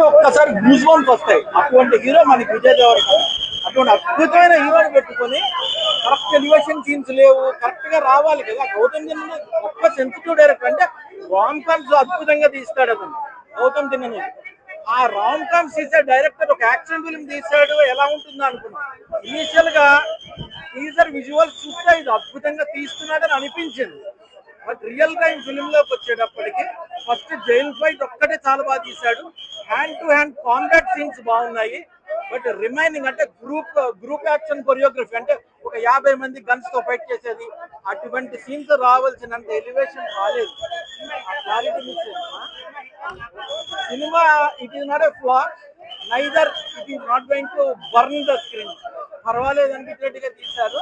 ఒక్కసారి goose bumps వస్తాయి. అటువంటి హీరో మనకి విజయ్ దేవరకొండ. అటువంటి అద్భుతమైన హీరోని పెట్టుకొని కరెక్ట్ ఎలివేషన్ సీన్స్ లేవు, కరెక్ట్ గా రావాలి కదా. గౌతమ్ తిన్న గొప్ప సెన్సిటివ్ డైరెక్టర్. అంటే రామ్ కామ్స్ అద్భుతంగా తీస్తాడు అతను. గౌతమ్ తిన్న ఆ రామ్ కామ్స్ తీసే డైరెక్టర్ ఒక యాక్షన్ ఫిల్మ్ తీసాడు, ఎలా ఉంటుందో అనుకున్నా. ఇనీషియల్ గా టీజర్ విజువల్స్ చూస్తే ఇది అద్భుతంగా తీస్తున్నాడని అనిపించింది. బట్ రియల్ టైం ఫిల్మ్ లోకి వచ్చేటప్పటికి ఫస్ట్ జైల్ ఫైట్ ఒక్కటే చాలా బాగా తీశాడు. Hand to hand combat scenes బాగున్నాయి. బట్ రిమైనింగ్ అంటే గ్రూప్ యాక్షన్ కొరియోగ్రఫీ, అంటే ఒక 50 మంది గన్స్ తో ఫైట్ చేసేది, అటువంటి సీన్స్ రావాల్సినంత ఎలివేషన్ రాలేదు. Quality miss cinema. It is not a flop, neither it is not going to burn the screen. పర్వాలేదు అనిపించేట్టుగా తీశారు.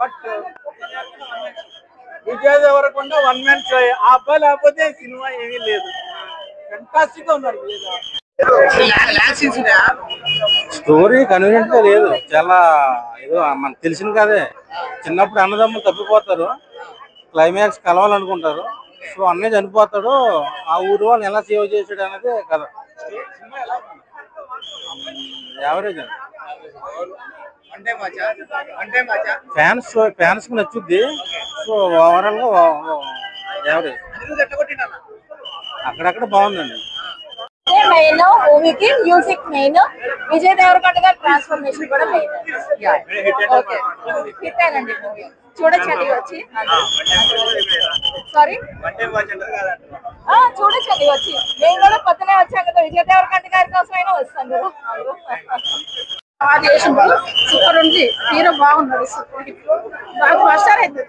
But Vijay Deverakonda one man show. ఆ అబ్బాయి లేకపోతే సినిమా ఏమీ లేదు. ఫెంటాస్టిక్ గా ఉన్నారు విజయ్ దేవరకొండ. స్టోరీ కన్వీనియంట్ గా లేదు. చాలా ఏదో మనకు తెలిసిన కదే. చిన్నప్పుడు అన్నదమ్ములు తప్పిపోతారు, క్లైమాక్స్ కలవాలనుకుంటారు, సో అన్నీ చనిపోతాడు, ఆ ఊరు వాళ్ళని ఎలా సేవ్ చేసాడు అనేది కథ. యావరేజ్ ఫ్యాన్స్ కి నచ్చుద్ది. సో ఓవరాల్ గా యావరేజ్. అక్కడక్కడ బాగుందండి. మెయిన్ మూవీకి మ్యూజిక్ మెయిన్, విజయ్ దేవరకొండ గారి ట్రాన్స్ఫర్మేషన్ కూడా మెయిన్. ఓకే హిట్ అయ్యండి మూవీ, చూడొచ్చండి వచ్చి. సారీ చూడొచ్చండి వచ్చి. మేము కూడా పొద్దునే వచ్చాం కదా, విజయ్ దేవరకొండ గారి కోసమైనా వస్తాం కదా. సూపర్ ఉంది, హీరో బాగున్నాడు, బాగా ఫస్ట్ స్టార్ అవుతుంది.